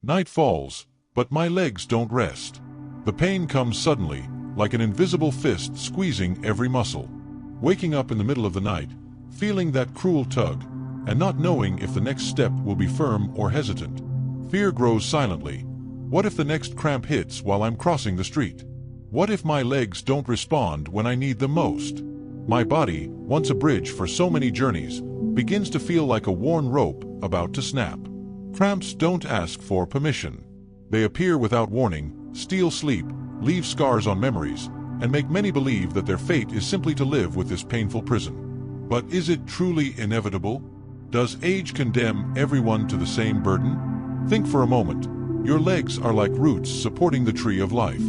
Night falls, but my legs don't rest. The pain comes suddenly, like an invisible fist squeezing every muscle. Waking up in the middle of the night, feeling that cruel tug, and not knowing if the next step will be firm or hesitant. Fear grows silently. What if the next cramp hits while I'm crossing the street? What if my legs don't respond when I need them most? My body, once a bridge for so many journeys, begins to feel like a worn rope about to snap. Cramps don't ask for permission. They appear without warning, steal sleep, leave scars on memories, and make many believe that their fate is simply to live with this painful prison. But is it truly inevitable? Does age condemn everyone to the same burden? Think for a moment. Your legs are like roots supporting the tree of life.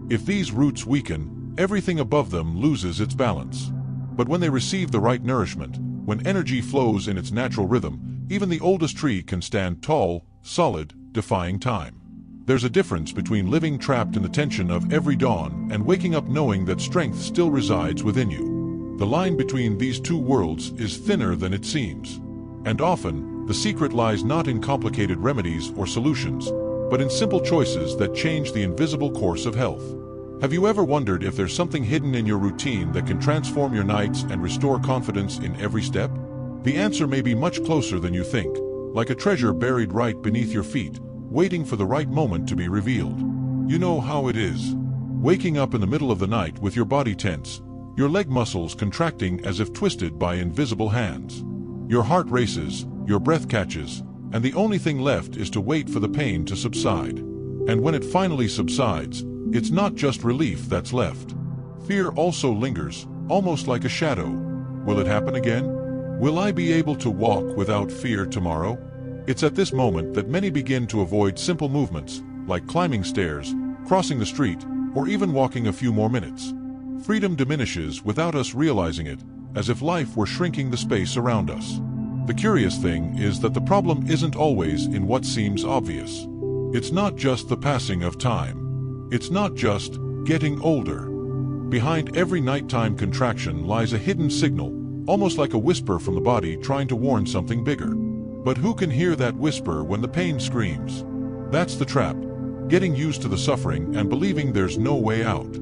If these roots weaken, everything above them loses its balance. But when they receive the right nourishment, when energy flows in its natural rhythm, even the oldest tree can stand tall, solid, defying time. There's a difference between living trapped in the tension of every dawn and waking up knowing that strength still resides within you. The line between these two worlds is thinner than it seems. And often, the secret lies not in complicated remedies or solutions, but in simple choices that change the invisible course of health. Have you ever wondered if there's something hidden in your routine that can transform your nights and restore confidence in every step? The answer may be much closer than you think, like a treasure buried right beneath your feet, waiting for the right moment to be revealed. You know how it is. Waking up in the middle of the night with your body tense, your leg muscles contracting as if twisted by invisible hands. Your heart races, your breath catches, and the only thing left is to wait for the pain to subside. And when it finally subsides, it's not just relief that's left. Fear also lingers, almost like a shadow. Will it happen again? Will I be able to walk without fear tomorrow? It's at this moment that many begin to avoid simple movements, like climbing stairs, crossing the street, or even walking a few more minutes. Freedom diminishes without us realizing it, as if life were shrinking the space around us. The curious thing is that the problem isn't always in what seems obvious. It's not just the passing of time. It's not just getting older. Behind every nighttime contraction lies a hidden signal, almost like a whisper from the body trying to warn something bigger. But who can hear that whisper when the pain screams? That's the trap, getting used to the suffering and believing there's no way out.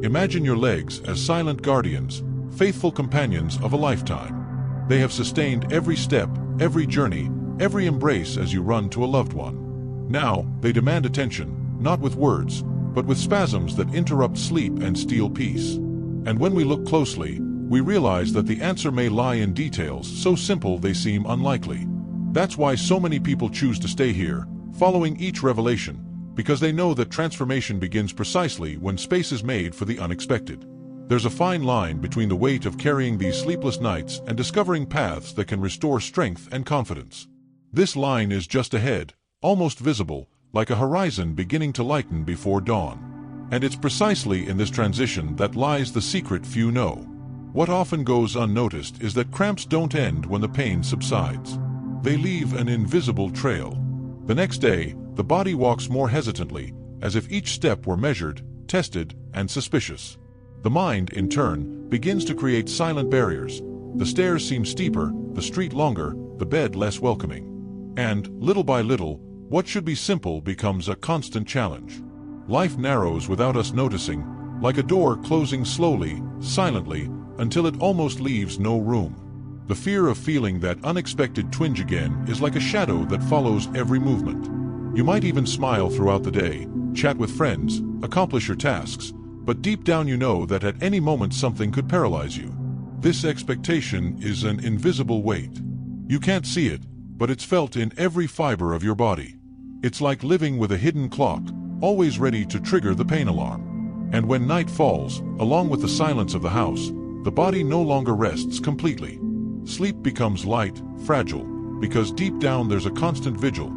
Imagine your legs as silent guardians, faithful companions of a lifetime. They have sustained every step, every journey, every embrace as you run to a loved one. Now, they demand attention, not with words, but with spasms that interrupt sleep and steal peace. And when we look closely, we realize that the answer may lie in details so simple they seem unlikely. That's why so many people choose to stay here, following each revelation, because they know that transformation begins precisely when space is made for the unexpected. There's a fine line between the weight of carrying these sleepless nights and discovering paths that can restore strength and confidence. This line is just ahead, almost visible, like a horizon beginning to lighten before dawn. And it's precisely in this transition that lies the secret few know. What often goes unnoticed is that cramps don't end when the pain subsides. They leave an invisible trail. The next day, the body walks more hesitantly, as if each step were measured, tested, and suspicious. The mind, in turn, begins to create silent barriers. The stairs seem steeper, the street longer, the bed less welcoming. And, little by little, what should be simple becomes a constant challenge. Life narrows without us noticing, like a door closing slowly, silently, until it almost leaves no room. The fear of feeling that unexpected twinge again is like a shadow that follows every movement. You might even smile throughout the day, chat with friends, accomplish your tasks, but deep down you know that at any moment something could paralyze you. This expectation is an invisible weight. You can't see it, but it's felt in every fiber of your body. It's like living with a hidden clock, always ready to trigger the pain alarm. And when night falls, along with the silence of the house, the body no longer rests completely. Sleep becomes light, fragile, because deep down there's a constant vigil.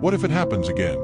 What if it happens again?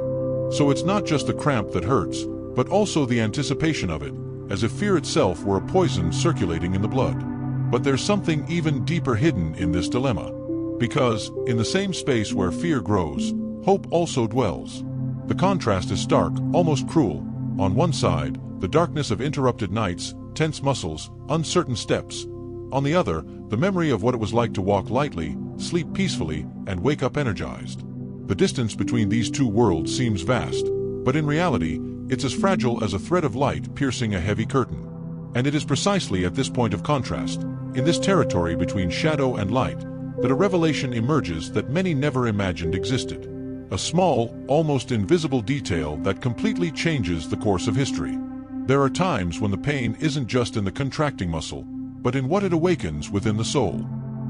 So it's not just the cramp that hurts, but also the anticipation of it, as if fear itself were a poison circulating in the blood. But there's something even deeper hidden in this dilemma. Because, in the same space where fear grows, hope also dwells. The contrast is stark, almost cruel. On one side, the darkness of interrupted nights, tense muscles, uncertain steps. On the other, the memory of what it was like to walk lightly, sleep peacefully, and wake up energized. The distance between these two worlds seems vast, but in reality, it's as fragile as a thread of light piercing a heavy curtain. And it is precisely at this point of contrast, in this territory between shadow and light, that a revelation emerges that many never imagined existed. A small, almost invisible detail that completely changes the course of history. There are times when the pain isn't just in the contracting muscle, but in what it awakens within the soul.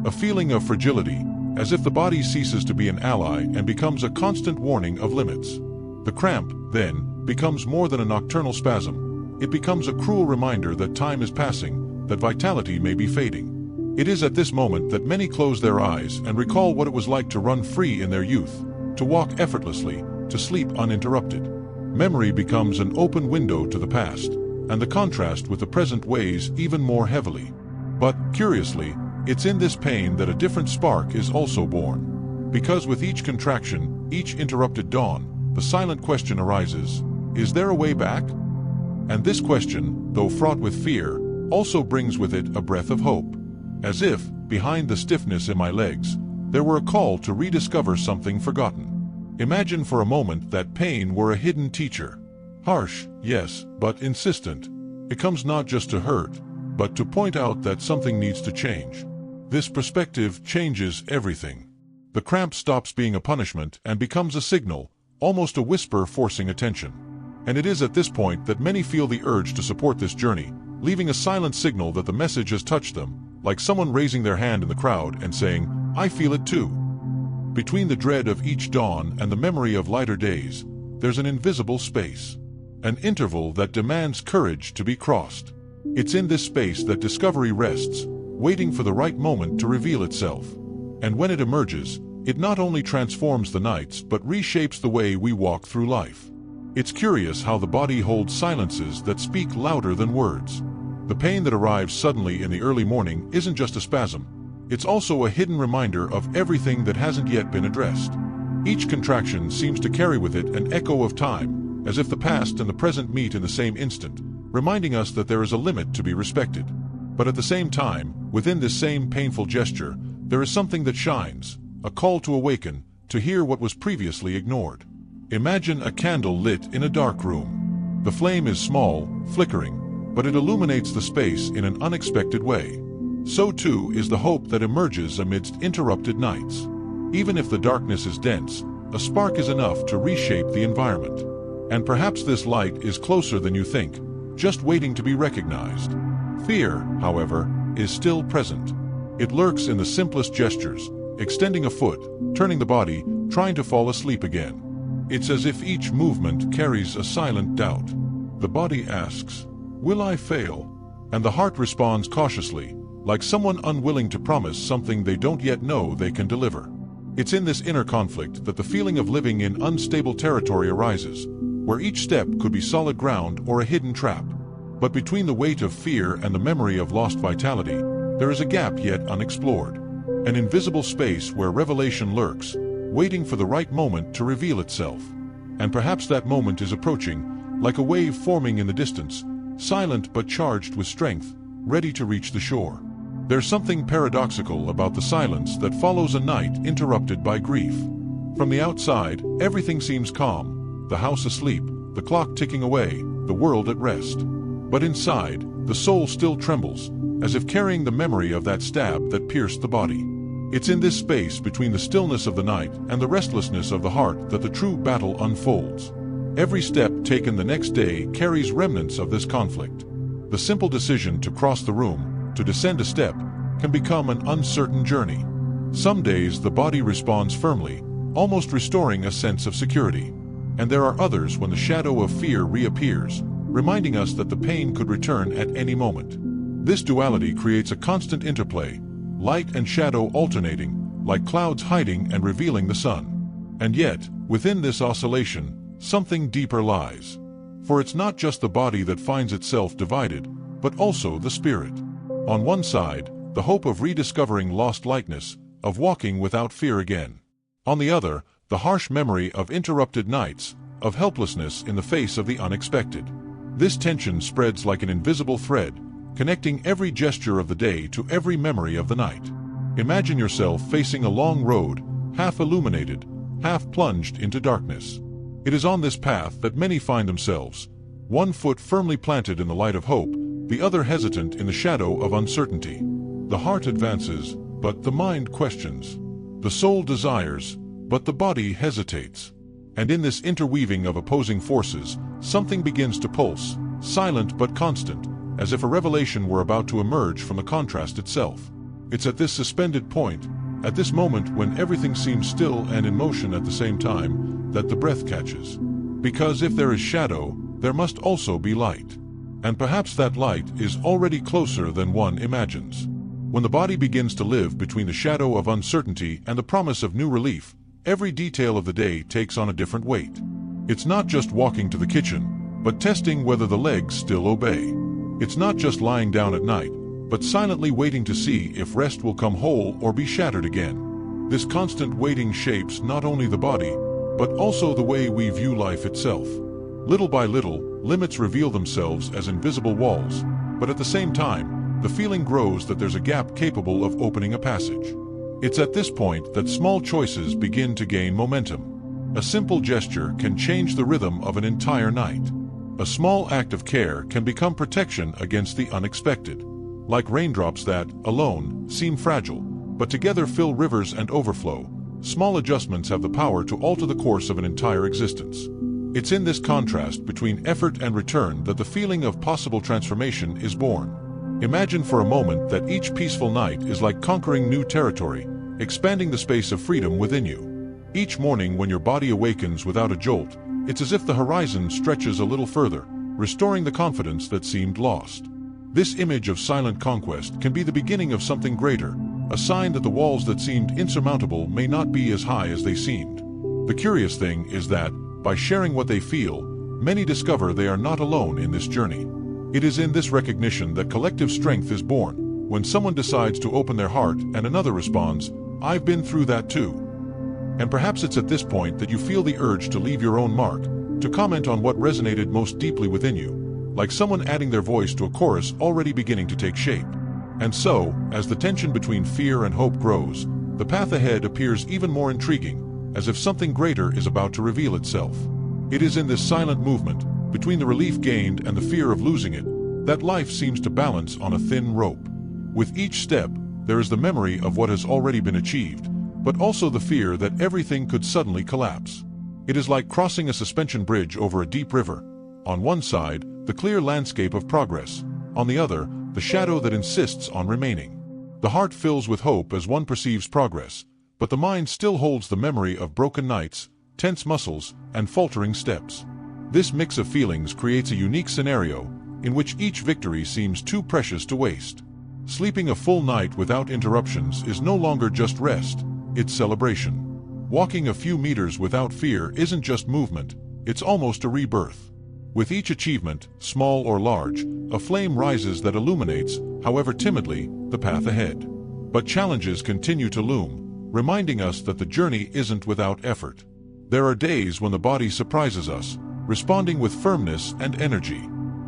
A feeling of fragility, as if the body ceases to be an ally and becomes a constant warning of limits. The cramp, then, becomes more than a nocturnal spasm. It becomes a cruel reminder that time is passing, that vitality may be fading. It is at this moment that many close their eyes and recall what it was like to run free in their youth, to walk effortlessly, to sleep uninterrupted. Memory becomes an open window to the past, and the contrast with the present weighs even more heavily. But, curiously, it's in this pain that a different spark is also born. Because with each contraction, each interrupted dawn, the silent question arises, is there a way back? And this question, though fraught with fear, also brings with it a breath of hope. As if, behind the stiffness in my legs, there were a call to rediscover something forgotten. Imagine for a moment that pain were a hidden teacher. Harsh, yes, but insistent. It comes not just to hurt, but to point out that something needs to change. This perspective changes everything. The cramp stops being a punishment and becomes a signal, almost a whisper forcing attention. And it is at this point that many feel the urge to support this journey, leaving a silent signal that the message has touched them, like someone raising their hand in the crowd and saying, "I feel it too." Between the dread of each dawn and the memory of lighter days, there's an invisible space. An interval that demands courage to be crossed. It's in this space that discovery rests, waiting for the right moment to reveal itself. And when it emerges, it not only transforms the nights but reshapes the way we walk through life. It's curious how the body holds silences that speak louder than words. The pain that arrives suddenly in the early morning isn't just a spasm. It's also a hidden reminder of everything that hasn't yet been addressed. Each contraction seems to carry with it an echo of time, as if the past and the present meet in the same instant, reminding us that there is a limit to be respected. But at the same time, within this same painful gesture, there is something that shines, a call to awaken, to hear what was previously ignored. Imagine a candle lit in a dark room. The flame is small, flickering, but it illuminates the space in an unexpected way. So too is the hope that emerges amidst interrupted nights. Even if the darkness is dense, a spark is enough to reshape the environment. And perhaps this light is closer than you think, just waiting to be recognized. Fear, however, is still present. It lurks in the simplest gestures, extending a foot, turning the body, trying to fall asleep again. It's as if each movement carries a silent doubt. The body asks, "Will I fail?" And the heart responds cautiously, like someone unwilling to promise something they don't yet know they can deliver. It's in this inner conflict that the feeling of living in unstable territory arises, where each step could be solid ground or a hidden trap. But between the weight of fear and the memory of lost vitality, there is a gap yet unexplored. An invisible space where revelation lurks, waiting for the right moment to reveal itself. And perhaps that moment is approaching, like a wave forming in the distance, silent but charged with strength, ready to reach the shore. There's something paradoxical about the silence that follows a night interrupted by grief. From the outside, everything seems calm, the house asleep, the clock ticking away, the world at rest. But inside, the soul still trembles, as if carrying the memory of that stab that pierced the body. It's in this space between the stillness of the night and the restlessness of the heart that the true battle unfolds. Every step taken the next day carries remnants of this conflict. The simple decision to cross the room, to descend a step, can become an uncertain journey. Some days the body responds firmly, almost restoring a sense of security. And there are others when the shadow of fear reappears, reminding us that the pain could return at any moment. This duality creates a constant interplay, light and shadow alternating, like clouds hiding and revealing the sun. And yet, within this oscillation, something deeper lies. For it's not just the body that finds itself divided, but also the spirit. On one side, the hope of rediscovering lost lightness, of walking without fear again. On the other, the harsh memory of interrupted nights, of helplessness in the face of the unexpected. This tension spreads like an invisible thread, connecting every gesture of the day to every memory of the night. Imagine yourself facing a long road, half illuminated, half plunged into darkness. It is on this path that many find themselves, one foot firmly planted in the light of hope, the other hesitant in the shadow of uncertainty. The heart advances, but the mind questions. The soul desires, but the body hesitates. And in this interweaving of opposing forces, something begins to pulse, silent but constant, as if a revelation were about to emerge from the contrast itself. It's at this suspended point, at this moment when everything seems still and in motion at the same time, that the breath catches. Because if there is shadow, there must also be light. And perhaps that light is already closer than one imagines. When the body begins to live between the shadow of uncertainty and the promise of new relief, every detail of the day takes on a different weight. It's not just walking to the kitchen, but testing whether the legs still obey. It's not just lying down at night, but silently waiting to see if rest will come whole or be shattered again. This constant waiting shapes not only the body, but also the way we view life itself. Little by little, limits reveal themselves as invisible walls, but at the same time, the feeling grows that there's a gap capable of opening a passage. It's at this point that small choices begin to gain momentum. A simple gesture can change the rhythm of an entire night. A small act of care can become protection against the unexpected. Like raindrops that, alone, seem fragile, but together fill rivers and overflow, small adjustments have the power to alter the course of an entire existence. It's in this contrast between effort and return that the feeling of possible transformation is born. Imagine for a moment that each peaceful night is like conquering new territory, expanding the space of freedom within you. Each morning when your body awakens without a jolt, it's as if the horizon stretches a little further, restoring the confidence that seemed lost. This image of silent conquest can be the beginning of something greater, a sign that the walls that seemed insurmountable may not be as high as they seemed. The curious thing is that, by sharing what they feel, many discover they are not alone in this journey. It is in this recognition that collective strength is born, when someone decides to open their heart and another responds, "I've been through that too." And perhaps it's at this point that you feel the urge to leave your own mark, to comment on what resonated most deeply within you, like someone adding their voice to a chorus already beginning to take shape. And so, as the tension between fear and hope grows, the path ahead appears even more intriguing, as if something greater is about to reveal itself. It is in this silent movement, between the relief gained and the fear of losing it, that life seems to balance on a thin rope. With each step, there is the memory of what has already been achieved, but also the fear that everything could suddenly collapse. It is like crossing a suspension bridge over a deep river. On one side, the clear landscape of progress. On the other, the shadow that insists on remaining. The heart fills with hope as one perceives progress, but the mind still holds the memory of broken nights, tense muscles, and faltering steps. This mix of feelings creates a unique scenario, in which each victory seems too precious to waste. Sleeping a full night without interruptions is no longer just rest, it's celebration. Walking a few meters without fear isn't just movement, it's almost a rebirth. With each achievement, small or large, a flame rises that illuminates, however timidly, the path ahead. But challenges continue to loom, reminding us that the journey isn't without effort. There are days when the body surprises us, responding with firmness and energy.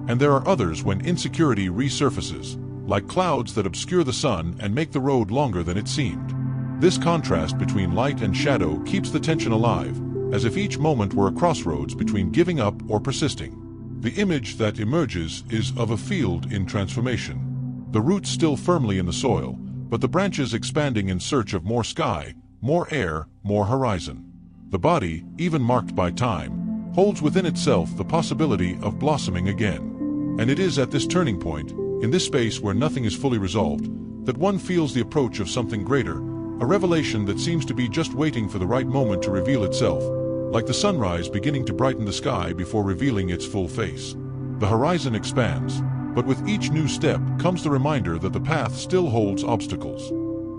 And there are others when insecurity resurfaces, like clouds that obscure the sun and make the road longer than it seemed. This contrast between light and shadow keeps the tension alive, as if each moment were a crossroads between giving up or persisting. The image that emerges is of a field in transformation. The roots still firmly in the soil, but the branches expanding in search of more sky, more air, more horizon. The body, even marked by time, holds within itself the possibility of blossoming again. And it is at this turning point, in this space where nothing is fully resolved, that one feels the approach of something greater, a revelation that seems to be just waiting for the right moment to reveal itself, like the sunrise beginning to brighten the sky before revealing its full face. The horizon expands, but with each new step comes the reminder that the path still holds obstacles.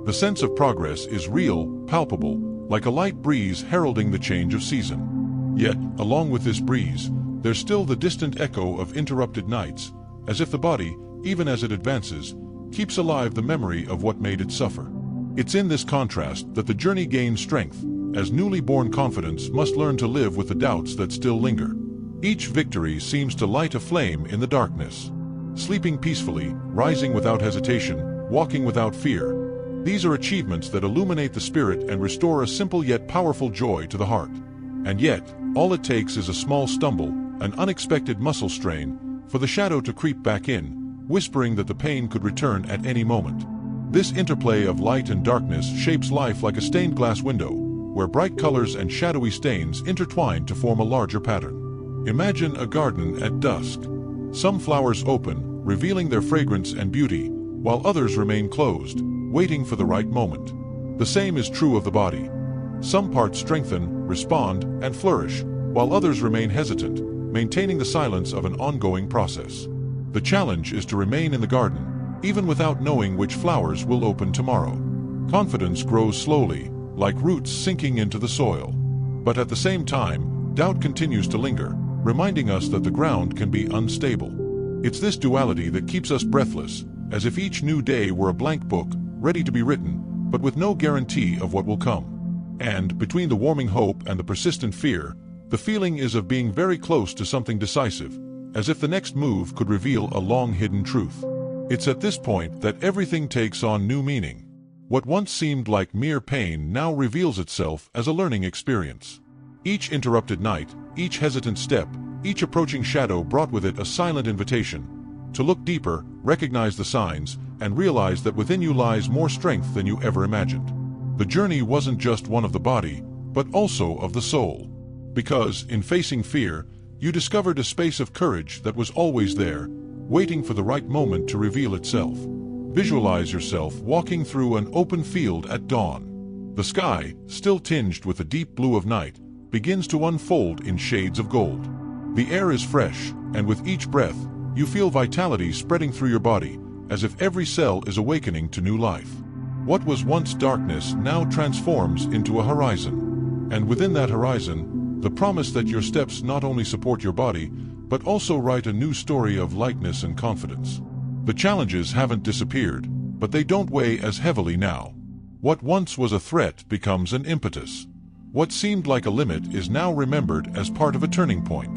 The sense of progress is real, palpable, like a light breeze heralding the change of season. Yet, along with this breeze, there's still the distant echo of interrupted nights, as if the body, even as it advances, keeps alive the memory of what made it suffer. It's in this contrast that the journey gains strength, as newly born confidence must learn to live with the doubts that still linger. Each victory seems to light a flame in the darkness. Sleeping peacefully, rising without hesitation, walking without fear. These are achievements that illuminate the spirit and restore a simple yet powerful joy to the heart. And yet, all it takes is a small stumble, an unexpected muscle strain, for the shadow to creep back in, whispering that the pain could return at any moment. This interplay of light and darkness shapes life like a stained glass window, where bright colors and shadowy stains intertwine to form a larger pattern. Imagine a garden at dusk. Some flowers open, revealing their fragrance and beauty, while others remain closed, waiting for the right moment. The same is true of the body. Some parts strengthen, respond, and flourish, while others remain hesitant, maintaining the silence of an ongoing process. The challenge is to remain in the garden, even without knowing which flowers will open tomorrow. Confidence grows slowly, like roots sinking into the soil. But at the same time, doubt continues to linger, reminding us that the ground can be unstable. It's this duality that keeps us breathless, as if each new day were a blank book, ready to be written, but with no guarantee of what will come. And, between the warming hope and the persistent fear, the feeling is of being very close to something decisive, as if the next move could reveal a long-hidden truth. It's at this point that everything takes on new meaning. What once seemed like mere pain now reveals itself as a learning experience. Each interrupted night, each hesitant step, each approaching shadow brought with it a silent invitation to look deeper, recognize the signs, and realize that within you lies more strength than you ever imagined. The journey wasn't just one of the body, but also of the soul. Because, in facing fear, you discovered a space of courage that was always there, waiting for the right moment to reveal itself. Visualize yourself walking through an open field at dawn. The sky, still tinged with the deep blue of night, begins to unfold in shades of gold. The air is fresh, and with each breath, you feel vitality spreading through your body, as if every cell is awakening to new life. What was once darkness now transforms into a horizon. And within that horizon, the promise that your steps not only support your body, but also write a new story of lightness and confidence. The challenges haven't disappeared, but they don't weigh as heavily now. What once was a threat becomes an impetus. What seemed like a limit is now remembered as part of a turning point.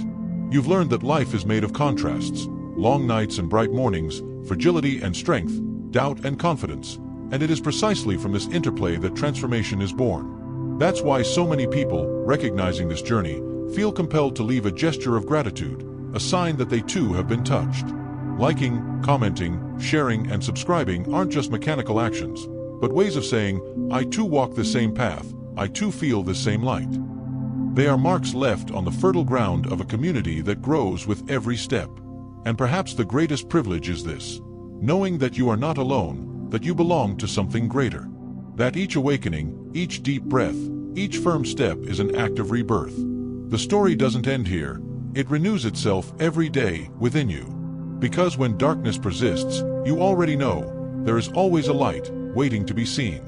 You've learned that life is made of contrasts, long nights and bright mornings, fragility and strength, doubt and confidence, and it is precisely from this interplay that transformation is born. That's why so many people, recognizing this journey, feel compelled to leave a gesture of gratitude, a sign that they too have been touched. Liking, commenting, sharing, and subscribing aren't just mechanical actions, but ways of saying, I too walk this same path, I too feel this same light. They are marks left on the fertile ground of a community that grows with every step. And perhaps the greatest privilege is this: knowing that you are not alone, that you belong to something greater. That each awakening, each deep breath, each firm step is an act of rebirth. The story doesn't end here, it renews itself every day within you. Because when darkness persists, you already know, there is always a light waiting to be seen.